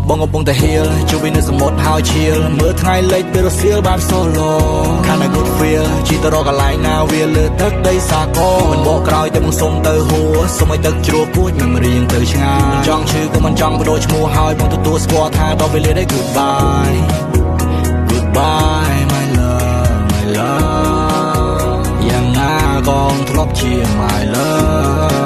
បងកំពុងតែហៀលជួបវិញនៅសមុទ្រហើយឈៀលមើលថ្ងៃលិចពេលរសៀលបាន solo ខាង good feel ជីទៅរកកន្លែងណាវាលើទឹកដីសាគរមិនបកក្រោយតែបងសុំទៅហួរសុំឲ្យទឹកជ្រោះគួច memory យើងទៅឆ្ងាយមិនចង់ឈឺក៏មិនចង់បដូរឈ្មោះហើយបងទទួលស្គាល់ថាដល់ពេលនេះ goodbye goodbye my love យ៉ាងណាក៏ធ្លាប់ជា my love